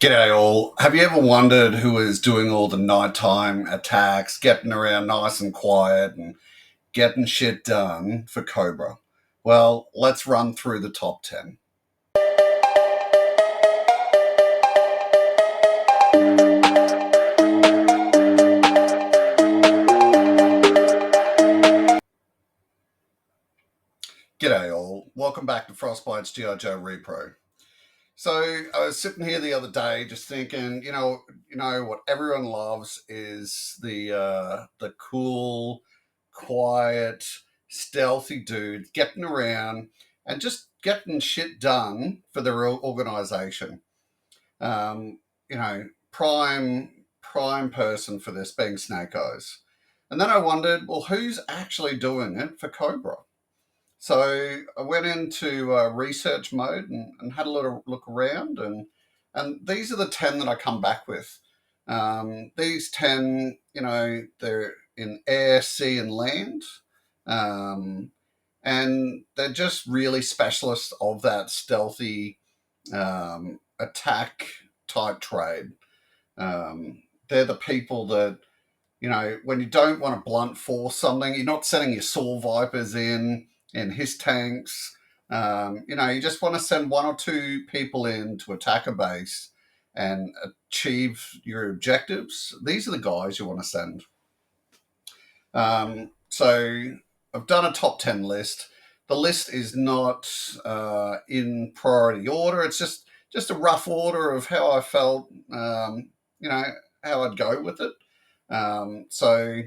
G'day all. Have you ever wondered who is doing all the nighttime attacks, getting around nice and quiet and getting shit done for Cobra? Well, let's run through the top 10. G'day all. Welcome back to Frostbite's G.I. Joe Repro. So I was sitting here the other day just thinking, what everyone loves is the cool, quiet, stealthy dude getting around and just getting shit done for their organization. Um, prime person for this being Snake Eyes. And then I wondered, well, who's actually doing it for Cobra? So I went into research mode and had a little look around, and these are the 10 that I come back with. These 10, they're in air, sea, and land, um, and they're just really specialists of that stealthy attack type trade. They're the people that when you don't want to blunt force something, you're not sending your Saw Vipers in his tanks. You just want to send one or two people in to attack a base and achieve your objectives. These are the guys you want to send. So I've done a top 10 list. The list is not in priority order. It's just a rough order of how I felt, how I'd go with it. So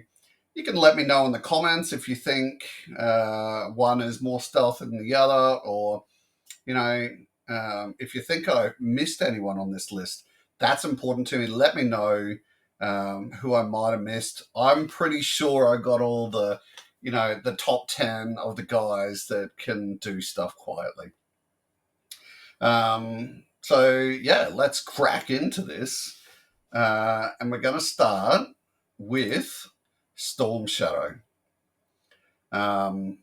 you can let me know in the comments if you think one is more stealth than the other, or if you think I missed anyone on this list. That's important to me. Let me know who I might have missed. I'm pretty sure I got all the top 10 of the guys that can do stuff quietly. So yeah, let's crack into this. And we're going to start with Storm Shadow. Now,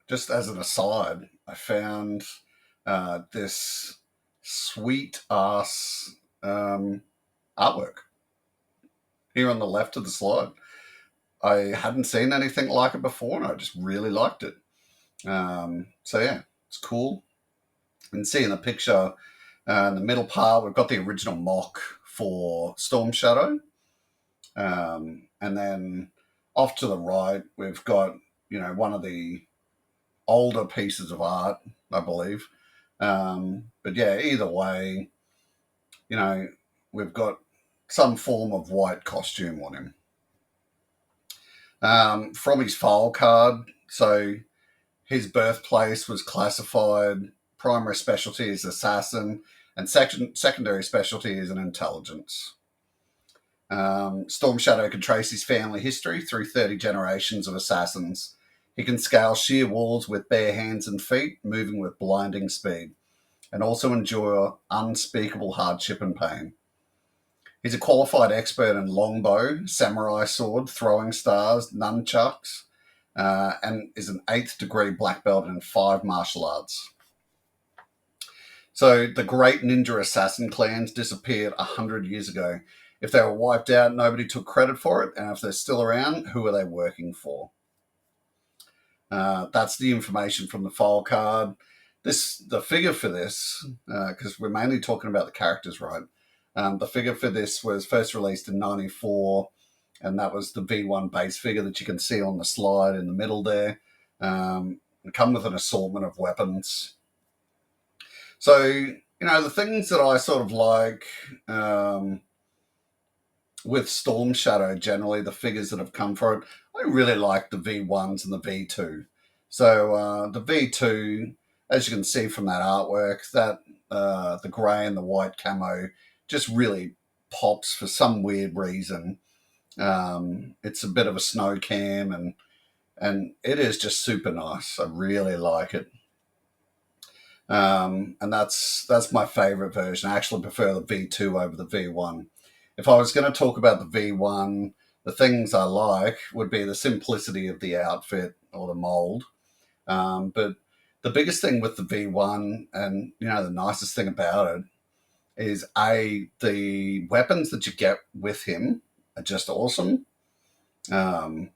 just as an aside, I found this sweet ass artwork here on the left of the slide. I hadn't seen anything like it before, and I just really liked it. So yeah, it's cool. And see in the picture, in the middle part, we've got the original mock for Storm Shadow. And then off to the right, we've got, one of the older pieces of art, I believe. But yeah, either way, we've got some form of white costume on him. From his file card, so his birthplace was classified, primary specialty is assassin, and secondary specialty is an intelligence. Storm Shadow can trace his family history through 30 generations of assassins. He can scale sheer walls with bare hands and feet, moving with blinding speed, and also endure unspeakable hardship and pain. He's a qualified expert in longbow, samurai sword, throwing stars, nunchucks, and is an 8th degree black belt in 5 martial arts. So the great ninja assassin clans disappeared 100 years ago. If they were wiped out, nobody took credit for it. And if they're still around, who are they working for? That's the information from the file card. The figure for this, because we're mainly talking about the characters, right? The figure for this was first released in '94, and that was the V1 base figure that you can see on the slide in the middle there. It come with an assortment of weapons. So, the things that I sort of like with Storm Shadow, generally, the figures that have come for it, I really like the V1s and the V2. So the V2, as you can see from that artwork, that the grey and the white camo just really pops for some weird reason. It's a bit of a snow cam, and it is just super nice. I really like it. And that's my favorite version. I actually prefer the V2 over the V1. If I was going to talk about the V1, the things I like would be the simplicity of the outfit or the mold. But the biggest thing with the V1, and the nicest thing about it, is the weapons that you get with him are just awesome. Um,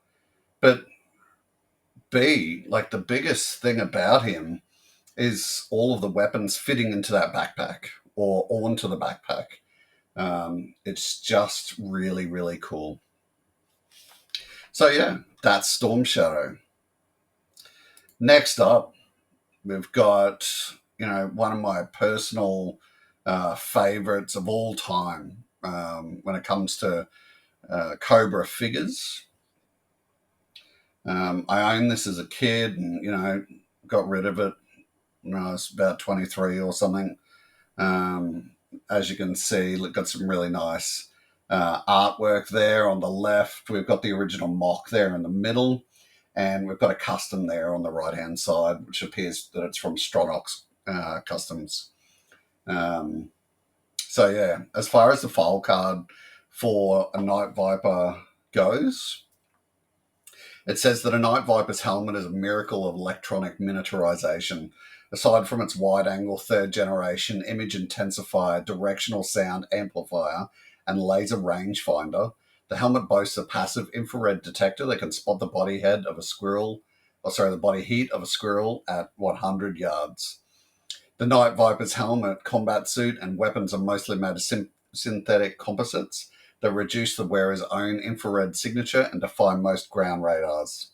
but B, like the biggest thing about him is all of the weapons fitting into that backpack or onto the backpack. It's just really, really cool. So yeah, that's Storm Shadow. Next up, we've got one of my personal favorites of all time when it comes to Cobra figures. I owned this as a kid, and got rid of it when I was about 23 or something. Um, as you can see, we've got some really nice artwork there on the left. We've got the original mock there in the middle, and we've got a custom there on the right-hand side, which appears that it's from Stronox Customs. So yeah, as far as the file card for a Night Viper goes, it says that a Night Viper's helmet is a miracle of electronic miniaturization. Aside from its wide-angle third-generation image intensifier, directional sound amplifier, and laser rangefinder, the helmet boasts a passive infrared detector that can spot the body heat of a squirrel at 100 yards. The Night Viper's helmet, combat suit, and weapons are mostly made of synthetic composites that reduce the wearer's own infrared signature and defy most ground radars.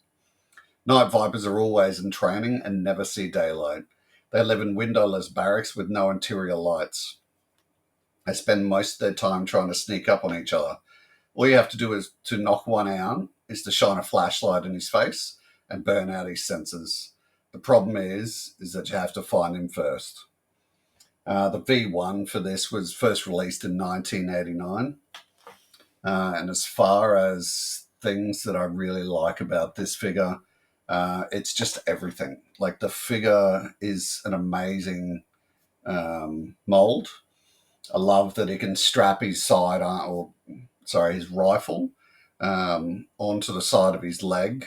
Night Vipers are always in training and never see daylight. They live in windowless barracks with no interior lights. They spend most of their time trying to sneak up on each other. All you have to do is to knock one out is to shine a flashlight in his face and burn out his senses. The problem is that you have to find him first. The V1 for this was first released in 1989. And as far as things that I really like about this figure, it's just everything. Like the figure is an amazing mold. I love that he can strap his his rifle onto the side of his leg.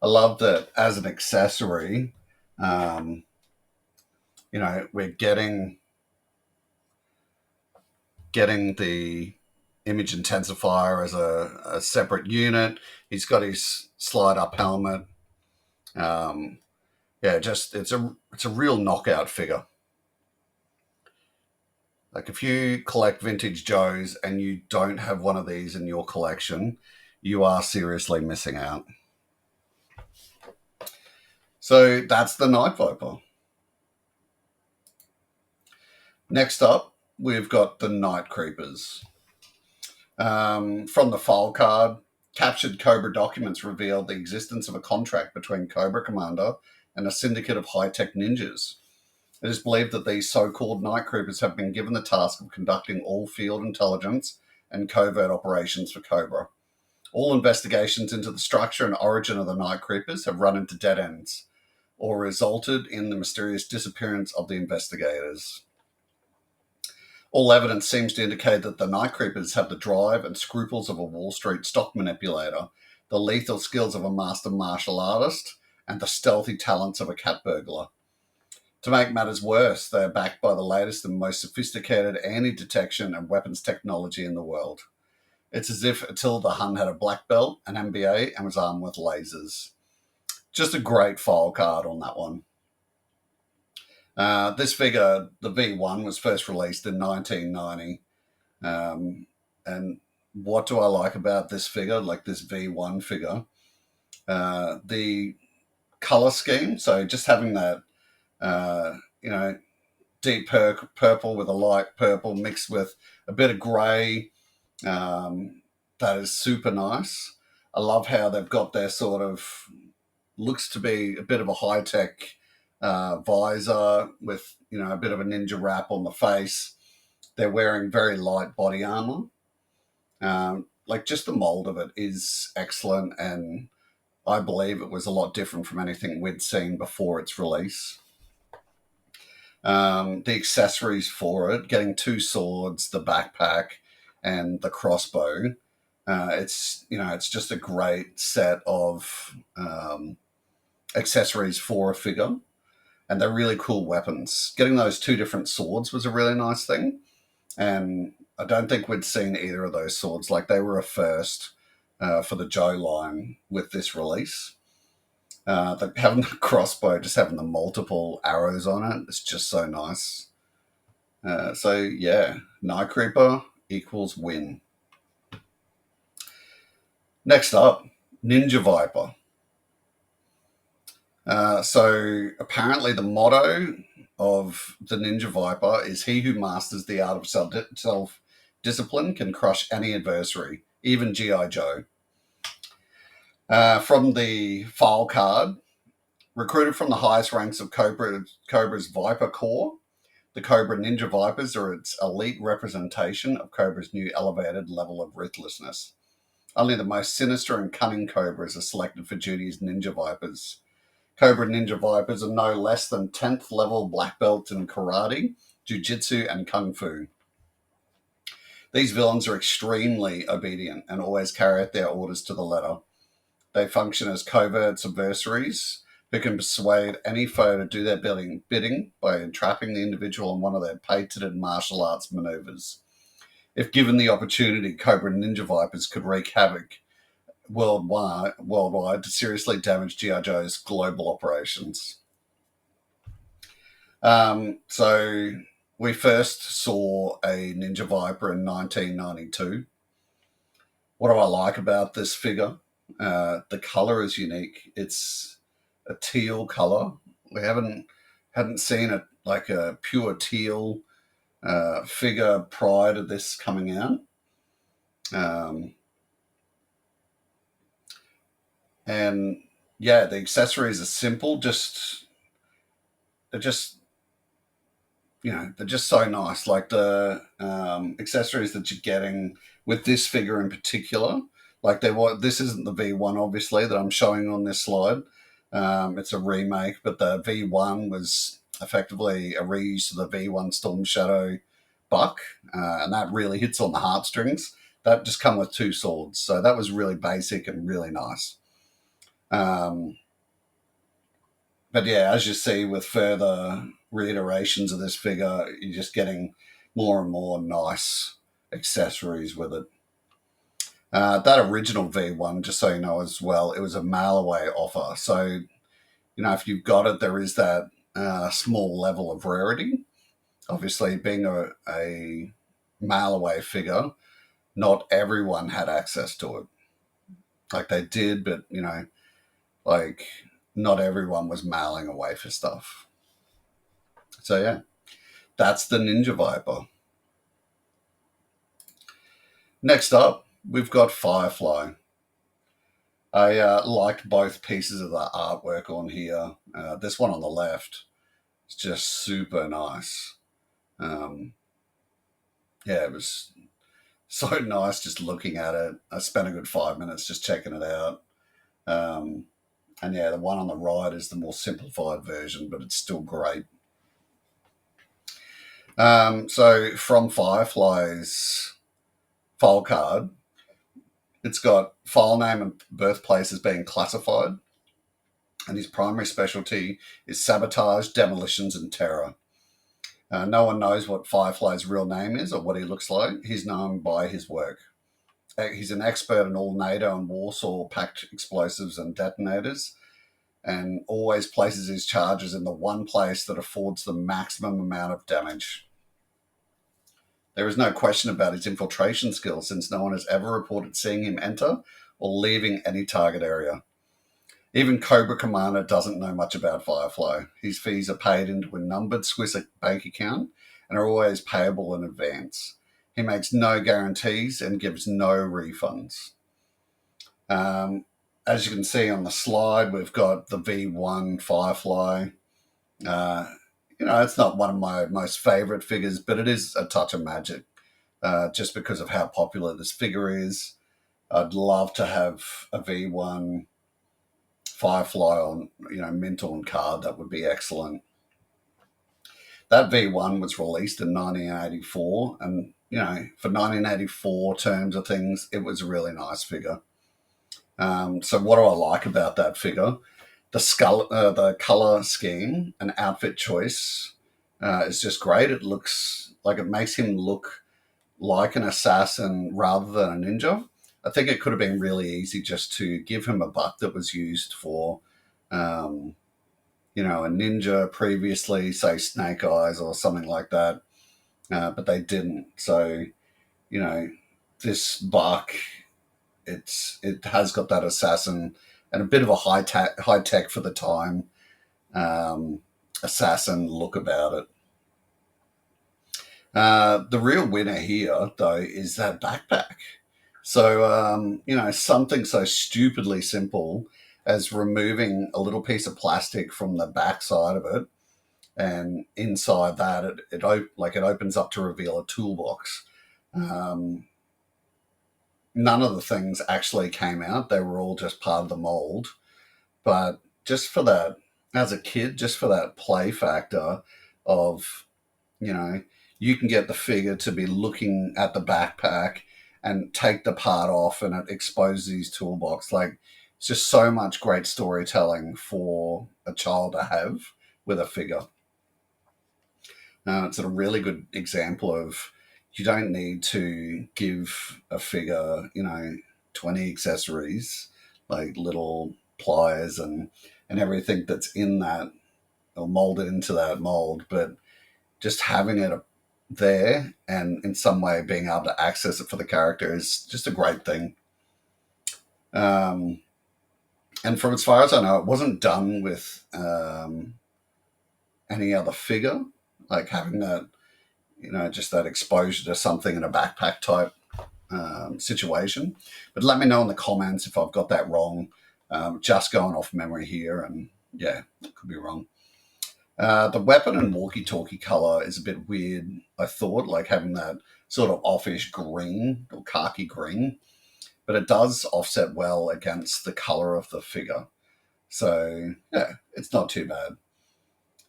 I love that as an accessory, we're getting the image intensifier as a separate unit. He's got his slide up helmet. It's a real knockout figure. Like if you collect vintage Joes and you don't have one of these in your collection, you are seriously missing out. So that's the Night Viper. Next up, we've got the Night Creepers. From the file card, captured Cobra documents revealed the existence of a contract between Cobra Commander and a syndicate of high-tech ninjas. It is believed that these so-called Night Creepers have been given the task of conducting all field intelligence and covert operations for Cobra. All investigations into the structure and origin of the Night Creepers have run into dead ends, or resulted in the mysterious disappearance of the investigators. All evidence seems to indicate that the Night Creepers have the drive and scruples of a Wall Street stock manipulator, the lethal skills of a master martial artist, and the stealthy talents of a cat burglar. To make matters worse, they are backed by the latest and most sophisticated anti-detection and weapons technology in the world. It's as if Attila the Hun had a black belt, an MBA, and was armed with lasers. Just a great file card on that one. This figure, the V1, was first released in 1990. And what do I like about this figure, like this V1 figure? The color scheme. So just having that, deep purple with a light purple mixed with a bit of grey. That is super nice. I love how they've got their sort of, looks to be a bit of a high-tech visor with, a bit of a ninja wrap on the face. They're wearing very light body armor. Just the mold of it is excellent, and I believe it was a lot different from anything we'd seen before its release. The accessories for it, getting 2 swords, the backpack, and the crossbow. It's just a great set of accessories for a figure. and they're really cool weapons. Getting those two different swords was a really nice thing, and I don't think we'd seen either of those swords. Like, they were a first for the Joe line with this release. Having the crossbow, just having the multiple arrows on it, it's just so nice. So yeah, Night Creeper equals win. Next up, Ninja Viper. So apparently the motto of the Ninja Viper is, "He who masters the art of self-discipline can crush any adversary, even G.I. Joe." From the file card, recruited from the highest ranks of Cobra's Viper Corps, the Cobra Ninja Vipers are its elite representation of Cobra's new elevated level of ruthlessness. Only the most sinister and cunning Cobras are selected for duty as Ninja Vipers. Cobra Ninja Vipers are no less than 10th level black belts in karate, jiu-jitsu, and kung fu. These villains are extremely obedient and always carry out their orders to the letter. They function as covert adversaries who can persuade any foe to do their bidding by entrapping the individual in one of their patented martial arts maneuvers. If given the opportunity, Cobra Ninja Vipers could wreak havoc worldwide to seriously damage G.I. Joe's global operations. So we first saw a Ninja Viper in 1992. What do I like about this figure? The color is unique. It's a teal color. We hadn't seen a pure teal figure prior to this coming out. And yeah, the accessories are simple. They're just they're just so nice. Like the accessories that you're getting with this figure in particular. Like this isn't the V1, obviously, that I'm showing on this slide. It's a remake, but the V1 was effectively a reuse of the V1 Storm Shadow buck, and that really hits on the heartstrings. That just come with two swords, so that was really basic and really nice. But yeah, as you see with further reiterations of this figure, you're just getting more and more nice accessories with it. That original V1, just so you know as well, it was a mail away offer. So, if you've got it, there is that small level of rarity. Obviously, being a mail away figure, not everyone had access to it. Like, they did, but, not everyone was mailing away for stuff. So, yeah, that's the Ninja Viper. Next up, we've got Firefly. I liked both pieces of the artwork on here. This one on the left is just super nice. It was so nice just looking at it. I spent a good 5 minutes just checking it out. And yeah, the one on the right is the more simplified version, but it's still great. So from Firefly's file card, it's got file name and birthplace as being classified, and his primary specialty is sabotage, demolitions, and terror. No one knows what Firefly's real name is or what he looks like. He's known by his work. He's an expert in all NATO and Warsaw packed explosives and detonators, and always places his charges in the one place that affords the maximum amount of damage. There is no question about his infiltration skills, since no one has ever reported seeing him enter or leaving any target area. Even Cobra Commander doesn't know much about Firefly. His fees are paid into a numbered Swiss bank account and are always payable in advance. He makes no guarantees and gives no refunds. As you can see on the slide, we've got the V1 Firefly. It's not one of my most favorite figures, but it is a touch of magic, just because of how popular this figure is. I'd love to have a V1 Firefly on, mint on card. That would be excellent. That V1 was released in 1984, and for 1984 terms of things, it was a really nice figure. So what do I like about that figure? the color scheme and outfit choice is just great. It looks like it makes him look like an assassin rather than a ninja. I think it could have been really easy just to give him a buck that was used for, um, a ninja previously, say Snake Eyes or something like that, but they didn't. So, you know, this buck, it has got that assassin and a bit of a high tech for the time um, assassin look about it. The real winner here, though, is that backpack. So, something so stupidly simple as removing a little piece of plastic from the back side of it, and inside that, it opens up to reveal a toolbox. Um, None of the things actually came out; they were all just part of the mold. But just for that, as a kid, just for that play factor of you know, you can get the figure to be looking at the backpack and take the part off and it exposes his toolbox. Like, it's just so much great storytelling for a child to have with a figure. It's a really good example of you don't need to give a figure, 20 accessories, like little pliers and everything that's in that or molded into that mold, but just having it there and in some way being able to access it for the character is just a great thing. Um, and from as far as I know, it wasn't done with any other figure, like having that, just that exposure to something in a backpack type situation. But let me know in the comments if I've got that wrong. Just going off memory here, and yeah, it could be wrong. The weapon and walkie-talkie color is a bit weird. I thought, like having that sort of offish green or khaki green, but it does offset well against the color of the figure. So yeah, it's not too bad.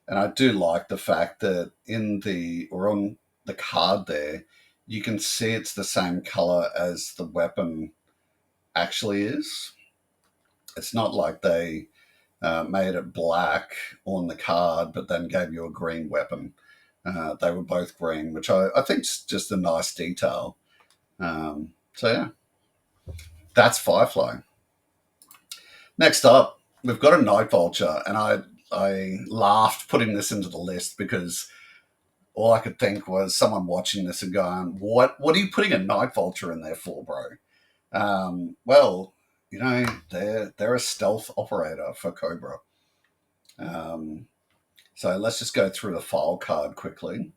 And I do like the fact that on the card there, you can see it's the same color as the weapon actually is. It's not like they made it black on the card, but then gave you a green weapon. They were both green, which I think is just a nice detail. So yeah, that's Firefly. Next up, we've got a Night Vulture, and I laughed putting this into the list because all I could think was someone watching this and going, "What are you putting a Night Vulture in there for, bro?" Well, they're a stealth operator for Cobra. Um, So let's just go through the file card quickly.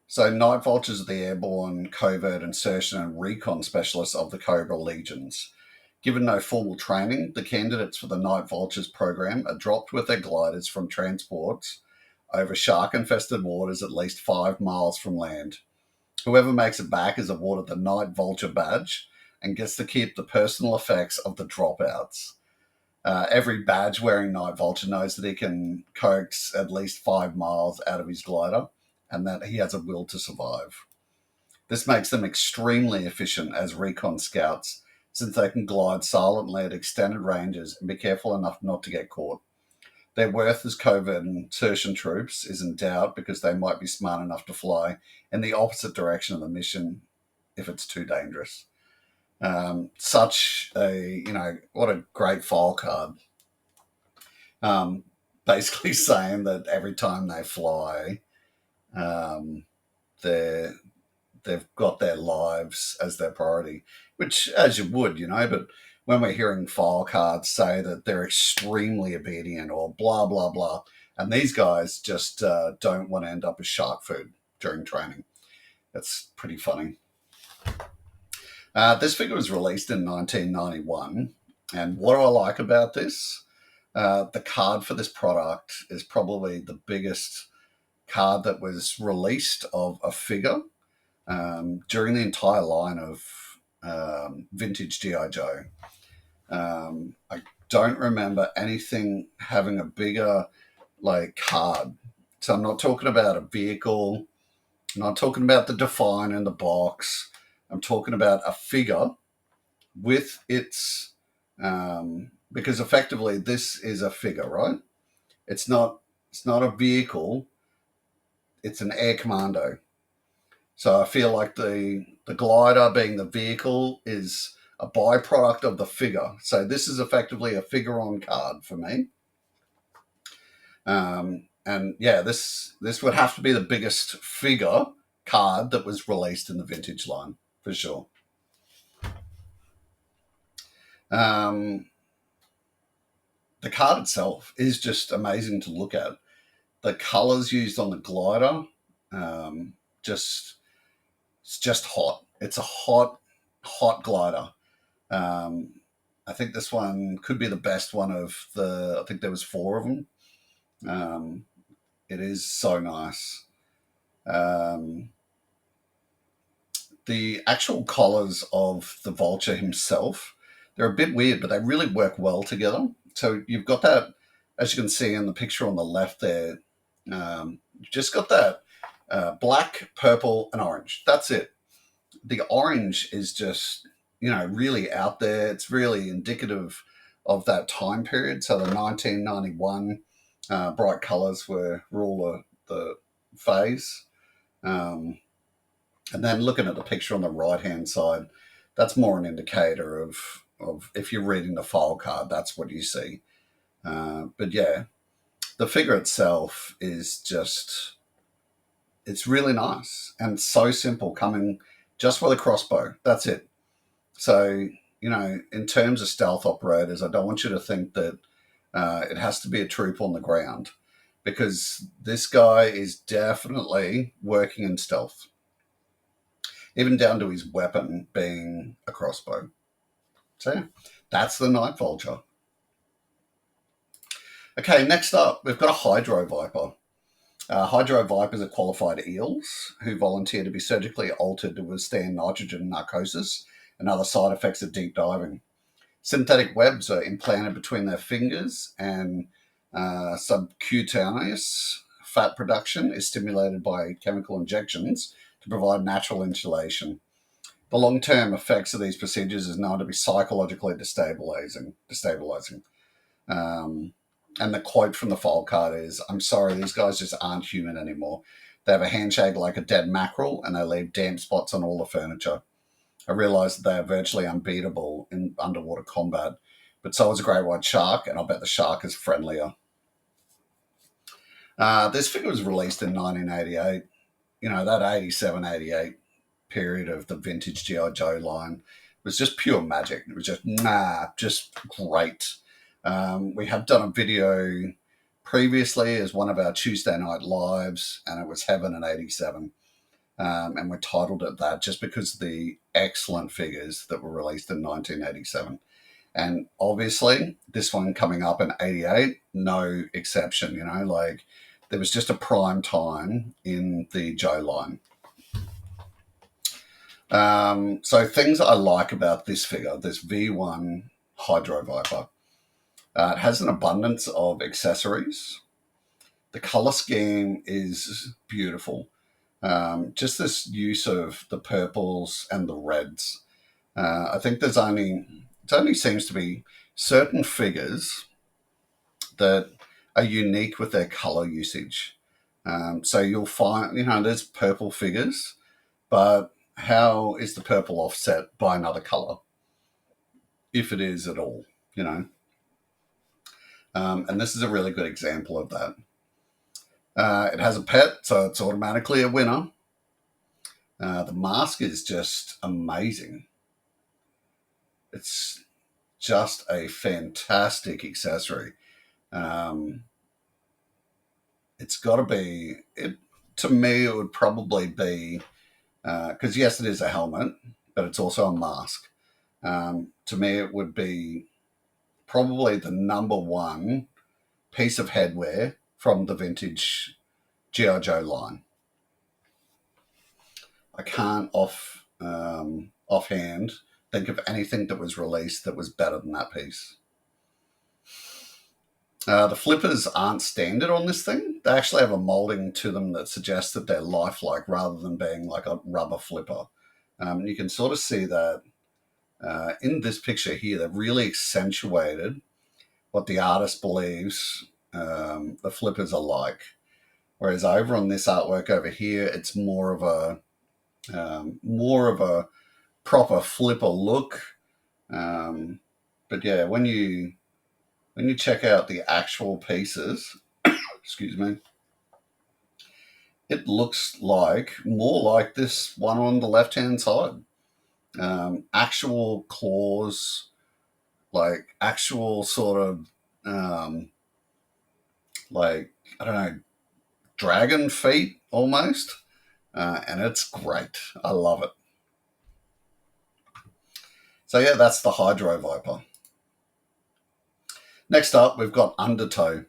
So Night Vultures are the airborne, covert, insertion, and recon specialists of the Cobra Legions. Given no formal training, the candidates for the Night Vultures program are dropped with their gliders from transports over shark-infested waters at least 5 miles from land. Whoever makes it back is awarded the Night Vulture badge and gets to keep the personal effects of the dropouts. Every badge wearing Night Vulture knows that he can coax at least 5 miles out of his glider and that he has a will to survive. This makes them extremely efficient as recon scouts since they can glide silently at extended ranges and be careful enough not to get caught. Their worth as covert insertion troops is in doubt because they might be smart enough to fly in the opposite direction of the mission if it's too dangerous. What a great file card. Basically saying that every time they fly, um, they're, they've got their lives as their priority, which, as you would, but when we're hearing file cards say that they're extremely obedient or blah, blah, blah, and these guys just don't want to end up as shark food during training. That's pretty funny. This figure was released in 1991, and what do I like about this? The card for this product is probably the biggest card that was released of a figure during the entire line of vintage G.I. Joe. I don't remember anything having a bigger card. So I'm not talking about a vehicle. I'm not talking about the Define in the box. I'm talking about a figure with its because effectively this is a figure, right? It's not. It's not a vehicle. It's an air commando. So I feel like the glider being the vehicle is a byproduct of the figure. So this is effectively a figure on card for me. And yeah, this would have to be the biggest figure card that was released in the vintage line for sure. Um, the card itself is just amazing to look at. The colors used on the glider, um, just it's just hot. It's a hot glider. Um, I think this one could be the best one of the. I think there was four of them. Um, it is so nice. Um, the actual collars of the Vulture himself, they're a bit weird, but they really work well together. So you've got that, as you can see in the picture on the left there. You've just got that black, purple, and orange. That's it. The orange is just, really out there. It's really indicative of that time period. So the 1991 bright colors were all the phase. And then looking at the picture on the right hand side, that's more an indicator of if you're reading the file card, that's what you see. But yeah, the figure itself is just, it's really nice and so simple, coming just with a crossbow. That's it. So, in terms of stealth operators, I don't want you to think that it has to be a troop on the ground, because this guy is definitely working in stealth, even down to his weapon being a crossbow. So, yeah, that's the Night Vulture. Okay, next up, we've got a Hydro Viper. Hydro Vipers are qualified eels who volunteer to be surgically altered to withstand nitrogen narcosis and other side effects of deep diving. Synthetic webs are implanted between their fingers, and subcutaneous fat production is stimulated by chemical injections to provide natural insulation. The long-term effects of these procedures is known to be psychologically destabilizing. Um, and the quote from the file card is, "I'm sorry, these guys just aren't human anymore. They have a handshake like a dead mackerel, and they leave damp spots on all the furniture. I realised that they are virtually unbeatable in underwater combat, but so is a great white shark, and I'll bet the shark is friendlier." This figure was released in 1988. That 87, 88 period of the vintage G.I. Joe line was just pure magic. It was just great. We have done a video previously as one of our Tuesday night lives, and it was Heaven in 87. And we titled it that just because of the excellent figures that were released in 1987. And obviously, this one coming up in 88, no exception, there was just a prime time in the Joe line. So things I like about this figure, this V1 Hydro Viper, it has an abundance of accessories. The color scheme is beautiful. Just this use of the purples and the reds. I think it only seems to be certain figures that are unique with their color usage. So you'll find, there's purple figures, but how is the purple offset by another color? If it is at all, and this is a really good example of that. It has a pet, so it's automatically a winner. The mask is just amazing. It's just a fantastic accessory. It's got to be, to me, it would probably be, because yes, it is a helmet, but it's also a mask. To me, it would be probably the number one piece of headwear from the vintage G.I. Joe line. I can't offhand think of anything that was released that was better than that piece. The flippers aren't standard on this thing. They actually have a molding to them that suggests that they're lifelike rather than being like a rubber flipper. You can sort of see that in this picture here, they've really accentuated what the artist believes the flippers are like. Whereas over on this artwork over here, it's more of a proper flipper look. But yeah, when you check out the actual pieces, excuse me, it looks like more like this one on the left hand side. Actual claws, like actual sort of like, I don't know, dragon feet almost. And it's great. I love it. So yeah, that's the Hydro Viper. Next up, we've got Undertoe.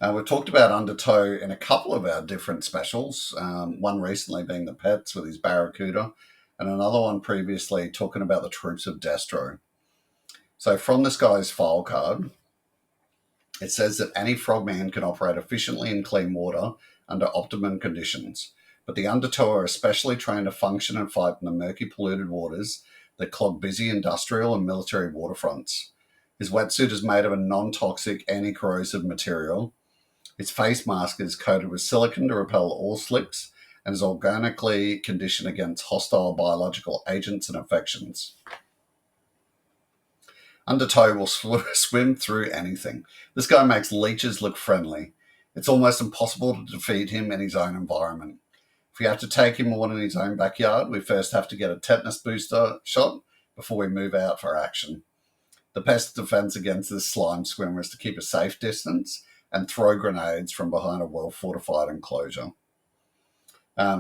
We've talked about Undertoe in a couple of our different specials, one recently being the pets with his Barracuda, and another one previously talking about the troops of Destro. So from this guy's file card, it says that any frogman can operate efficiently in clean water under optimum conditions, but the Undertoe are especially trained to function and fight in the murky, polluted waters that clog busy industrial and military waterfronts. His wetsuit is made of a non-toxic, anti-corrosive material. Its face mask is coated with silicone to repel all slips and is organically conditioned against hostile biological agents and infections. Undertow will swim through anything. This guy makes leeches look friendly. It's almost impossible to defeat him in his own environment. If we have to take him on in his own backyard, we first have to get a tetanus booster shot before we move out for action. The best defense against this slime swimmer is to keep a safe distance and throw grenades from behind a well-fortified enclosure.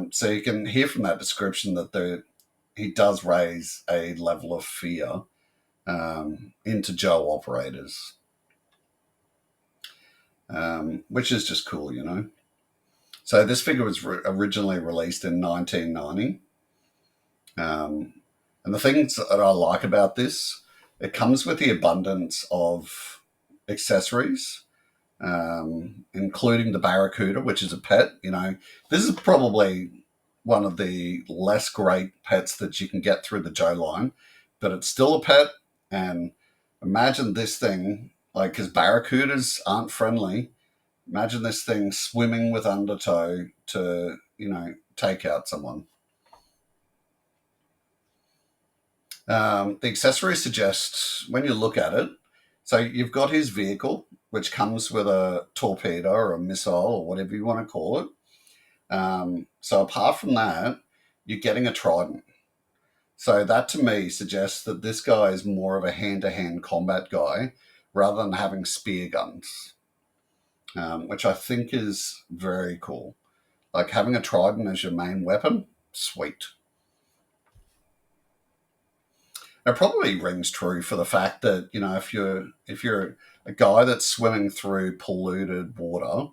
So you can hear from that description that he does raise a level of fear into Joe operators, which is just cool, you know. So this figure was originally released in 1990. And the things that I like about this, it comes with the abundance of accessories, including the Barracuda, which is a pet. You know, this is probably one of the less great pets that you can get through the Joe line, but it's still a pet. And imagine this thing, like, because Barracudas aren't friendly. Imagine this thing swimming with Undertow to, you know, take out someone. The accessories suggest, when you look at it, so you've got his vehicle, which comes with a torpedo or a missile or whatever you want to call it. So apart from that, you're getting a trident. So that to me suggests that this guy is more of a hand-to-hand combat guy rather than having spear guns, which I think is very cool. Like having a trident as your main weapon, sweet. It probably rings true for the fact that, you know, if you're a guy that's swimming through polluted water,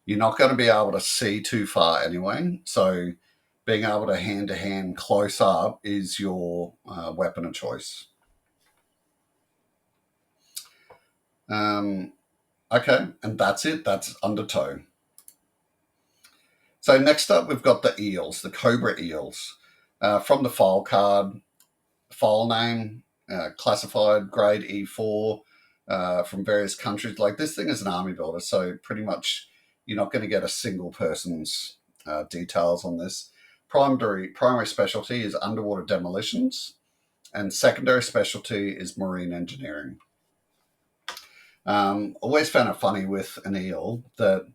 you're not going to be able to see too far anyway. So being able to hand close up is your weapon of choice. Okay, and that's it. That's Undertow. So next up, we've got the eels, the Cobra eels. From the file card, file name, classified grade E4, from various countries. Like, this thing is an army builder, so pretty much you're not going to get a single person's details on this. Primary specialty is underwater demolitions, and secondary specialty is marine engineering. Always found it funny with an eel that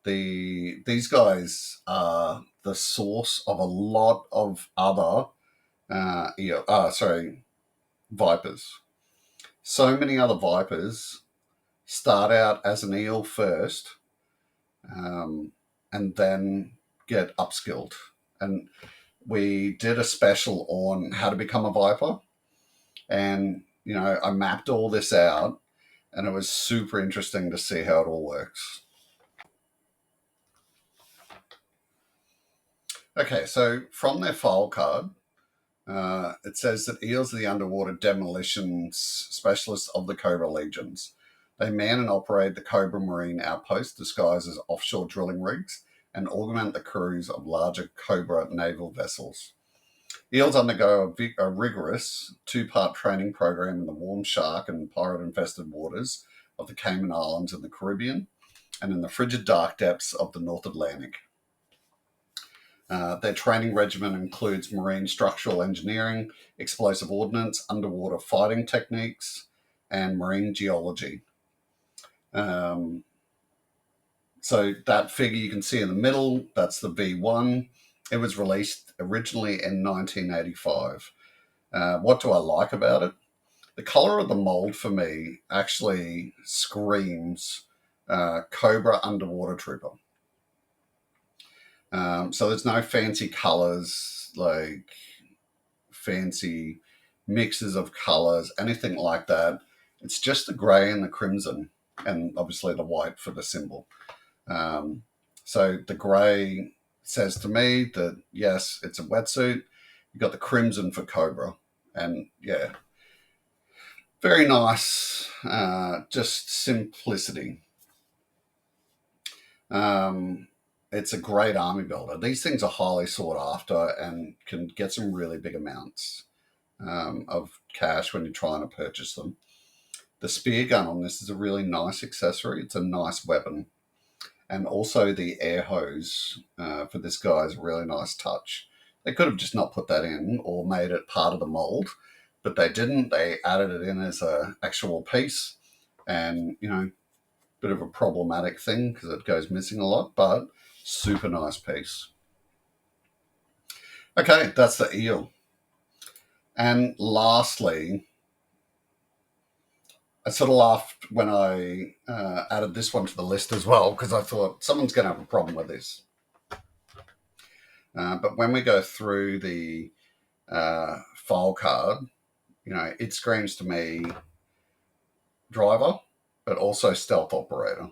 these guys are the source of a lot of other vipers. So many other vipers start out as an eel first, and then get upskilled. And we did a special on how to become a viper, and you know, I mapped all this out, and it was super interesting to see how it all works. Okay, so from their file card, it says that eels are the underwater demolitions specialists of the Cobra Legions. They man and operate the Cobra Marine outposts disguised as offshore drilling rigs and augment the crews of larger Cobra naval vessels. Eels undergo a rigorous 2-part training program in the warm shark and pirate-infested waters of the Cayman Islands in the Caribbean and in the frigid dark depths of the North Atlantic. Their training regimen includes marine structural engineering, explosive ordnance, underwater fighting techniques, and marine geology. So that figure you can see in the middle, that's the V1. It was released originally in 1985. What do I like about it? The color of the mold for me actually screams Cobra Underwater Trooper. So there's no fancy colors, like fancy mixes of colors, anything like that. It's just the gray and the crimson, and obviously the white for the symbol. So the gray says to me that, yes, it's a wetsuit. You've got the crimson for Cobra. And yeah, very nice. Just simplicity. It's a great army builder. These things are highly sought after and can get some really big amounts of cash when you're trying to purchase them. The spear gun on this is a really nice accessory. It's a nice weapon. And also the air hose for this guy is a really nice touch. They could have just not put that in or made it part of the mold, but they didn't. They added it in as an actual piece, and bit of a problematic thing because it goes missing a lot, but super nice piece. Okay, that's the eel. And lastly, I sort of laughed when I added this one to the list as well because I thought someone's going to have a problem with this. But when we go through the file card, it screams to me driver, but also stealth operator.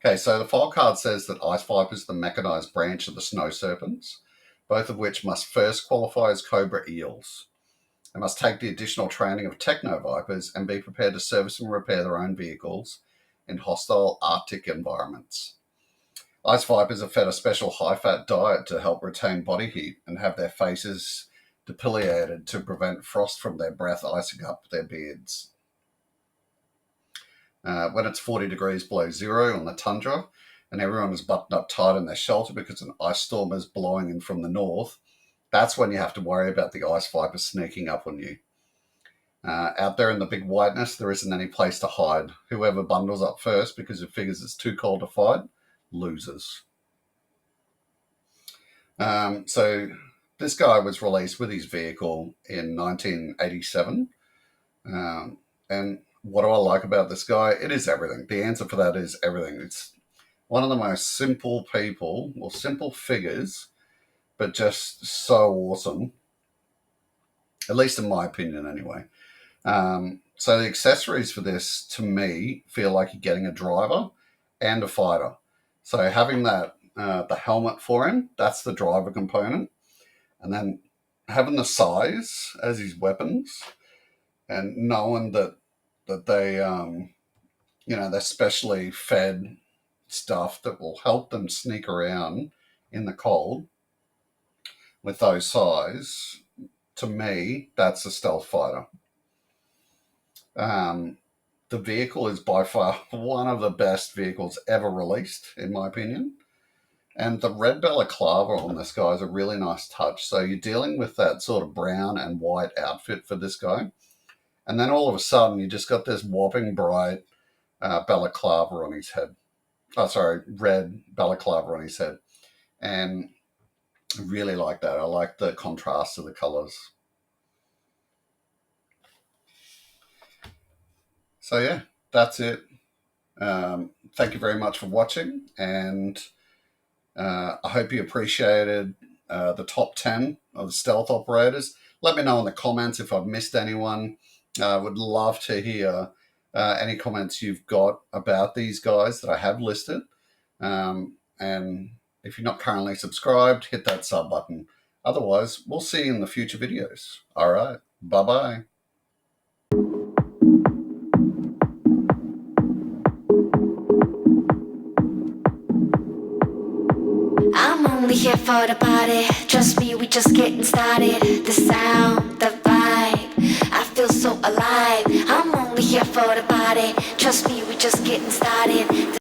Okay, so the file card says that Ice Viper is the mechanized branch of the Snow Serpents, both of which must first qualify as Cobra Eels. They must take the additional training of Techno Vipers and be prepared to service and repair their own vehicles in hostile Arctic environments. Ice Vipers are fed a special high-fat diet to help retain body heat and have their faces depilated to prevent frost from their breath icing up their beards. When it's 40 degrees below zero on the tundra and everyone is buttoned up tight in their shelter because an ice storm is blowing in from the north, that's when you have to worry about the Ice Viper sneaking up on you. Out there in the big whiteness, there isn't any place to hide. Whoever bundles up first because it figures it's too cold to fight loses. So this guy was released with his vehicle in 1987. And what do I like about this guy? It is everything. The answer for that is everything. It's one of the most simple people, or simple figures, but just so awesome. At least in my opinion, anyway. So the accessories for this, to me, feel like you're getting a driver and a fighter. So having that, the helmet for him, that's the driver component. And then having the size as his weapons and knowing that they, they're specially fed stuff that will help them sneak around in the cold with those size, to me, that's a stealth fighter. The vehicle is by far one of the best vehicles ever released, in my opinion. And the red balaclava on this guy is a really nice touch. So you're dealing with that sort of brown and white outfit for this guy. And then all of a sudden, you just got this whopping bright balaclava on his head. Red balaclava on his head. And I really like that. I like the contrast of the colors. So yeah, that's it. Thank you very much for watching, and I hope you appreciated the top 10 of the stealth operators. Let me know in the comments if I've missed anyone. I would love to hear any comments you've got about these guys that I have listed. And if you're not currently subscribed, hit that sub button. Otherwise, we'll see you in the future videos. All right, bye-bye. I'm only here for the party. Trust me, we just getting started. The sound, the vibe, I feel so alive. I'm only here for the party. Trust me, we just getting started.